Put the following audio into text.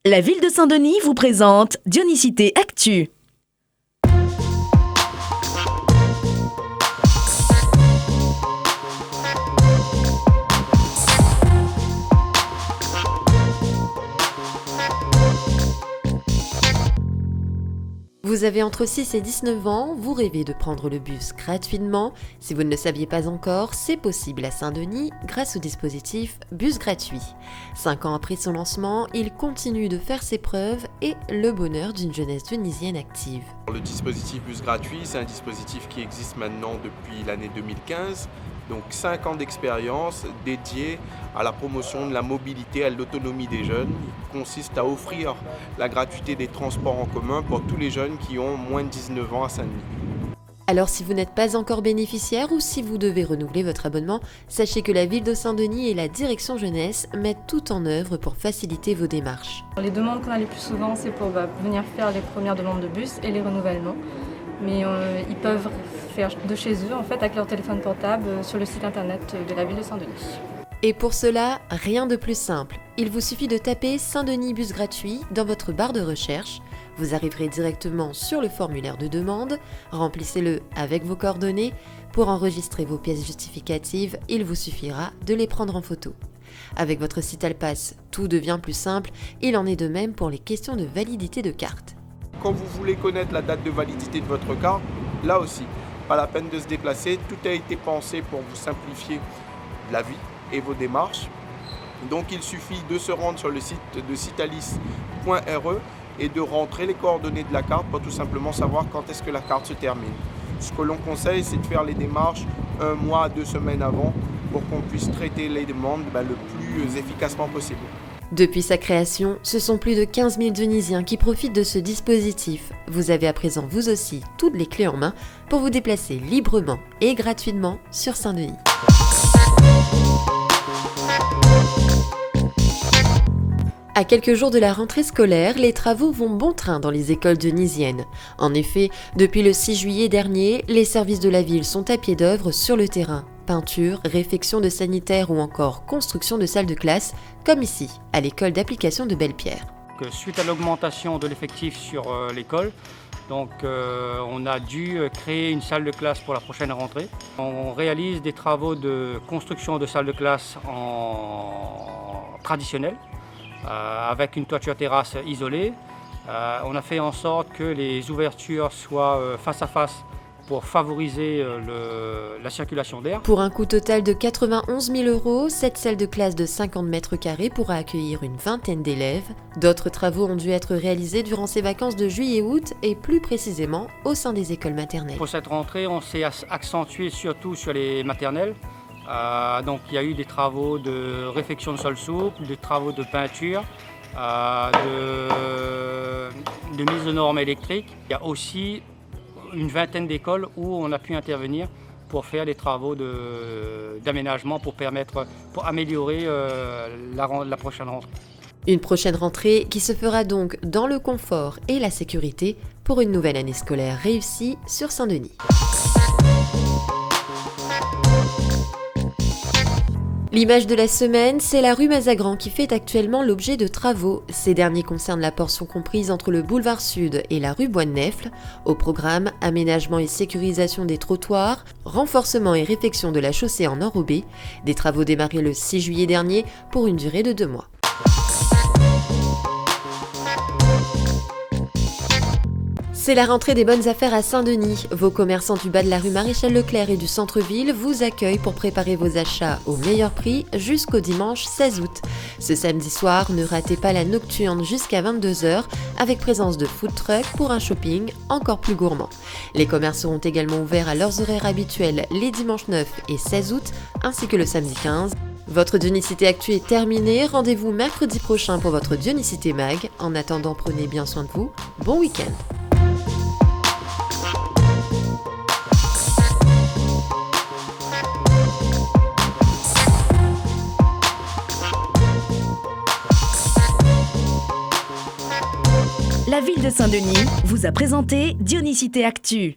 La ville de Saint-Denis vous présente Dionysité Actu. Vous avez entre 6 et 19 ans, vous rêvez de prendre le bus gratuitement. Si vous ne le saviez pas encore, c'est possible à Saint-Denis grâce au dispositif Bus Gratuit. 5 ans après son lancement, il continue de faire ses preuves et le bonheur d'une jeunesse dionysienne active. Le dispositif Bus Gratuit, c'est un dispositif qui existe maintenant depuis l'année 2015. Donc 5 ans d'expérience dédiée à la promotion de la mobilité, à l'autonomie des jeunes. Il consiste à offrir la gratuité des transports en commun pour tous les jeunes qui ont moins de 19 ans à Saint-Denis. Alors si vous n'êtes pas encore bénéficiaire ou si vous devez renouveler votre abonnement, sachez que la ville de Saint-Denis et la direction jeunesse mettent tout en œuvre pour faciliter vos démarches. Les demandes qu'on a les plus souvent, c'est pour venir faire les premières demandes de bus et les renouvellements. Mais ils peuvent faire de chez eux, avec leur téléphone portable sur le site internet de la ville de Saint-Denis. Et pour cela, rien de plus simple. Il vous suffit de taper Saint-Denis Bus Gratuit dans votre barre de recherche. Vous arriverez directement sur le formulaire de demande, remplissez-le avec vos coordonnées. Pour enregistrer vos pièces justificatives, il vous suffira de les prendre en photo. Avec votre site Alpass, tout devient plus simple. Il en est de même pour les questions de validité de carte. Quand vous voulez connaître la date de validité de votre carte, là aussi, pas la peine de se déplacer. Tout a été pensé pour vous simplifier la vie et vos démarches. Donc il suffit de se rendre sur le site de citalis.re et de rentrer les coordonnées de la carte pour tout simplement savoir quand est-ce que la carte se termine. Ce que l'on conseille, c'est de faire les démarches 1 mois à 2 semaines avant pour qu'on puisse traiter les demandes le plus efficacement possible. Depuis sa création, ce sont plus de 15 000 Dionysiens qui profitent de ce dispositif. Vous avez à présent vous aussi toutes les clés en main pour vous déplacer librement et gratuitement sur Saint-Denis. À quelques jours de la rentrée scolaire, les travaux vont bon train dans les écoles dionysiennes. En effet, depuis le 6 juillet dernier, les services de la ville sont à pied d'œuvre sur le terrain. Peinture, réfection de sanitaires ou encore construction de salles de classe, comme ici, à l'école d'application de Belle-Pierre. Suite à l'augmentation de l'effectif sur l'école, on a dû créer une salle de classe pour la prochaine rentrée. On réalise des travaux de construction de salles de classe en traditionnel, avec une toiture terrasse isolée. On a fait en sorte que les ouvertures soient face à face pour favoriser la circulation d'air. Pour un coût total de 91 000 €, cette salle de classe de 50 mètres carrés pourra accueillir une vingtaine d'élèves. D'autres travaux ont dû être réalisés durant ces vacances de juillet-août et plus précisément au sein des écoles maternelles. Pour cette rentrée, on s'est accentué surtout sur les maternelles. Il y a eu des travaux de réfection de sol souple, des travaux de peinture, de mise aux normes électriques. Il y a aussi une vingtaine d'écoles où on a pu intervenir pour faire des travaux d'aménagement pour améliorer la prochaine rentrée. Une prochaine rentrée qui se fera donc dans le confort et la sécurité pour une nouvelle année scolaire réussie sur Saint-Denis. L'image de la semaine, c'est la rue Mazagran qui fait actuellement l'objet de travaux. Ces derniers concernent la portion comprise entre le boulevard Sud et la rue Bois-de-Nèfles. Au programme, aménagement et sécurisation des trottoirs, renforcement et réfection de la chaussée en enrobé. Des travaux démarrés le 6 juillet dernier pour une durée de 2 mois. C'est la rentrée des bonnes affaires à Saint-Denis. Vos commerçants du bas de la rue Maréchal Leclerc et du centre-ville vous accueillent pour préparer vos achats au meilleur prix jusqu'au dimanche 16 août. Ce samedi soir, ne ratez pas la nocturne jusqu'à 22 h avec présence de food truck pour un shopping encore plus gourmand. Les commerces seront également ouverts à leurs horaires habituels les dimanches 9 et 16 août ainsi que le samedi 15. Votre Dionysité Actu est terminée. Rendez-vous mercredi prochain pour votre Dionysité Mag. En attendant, prenez bien soin de vous. Bon week-end. La ville de Saint-Denis vous a présenté Dionysité Actu.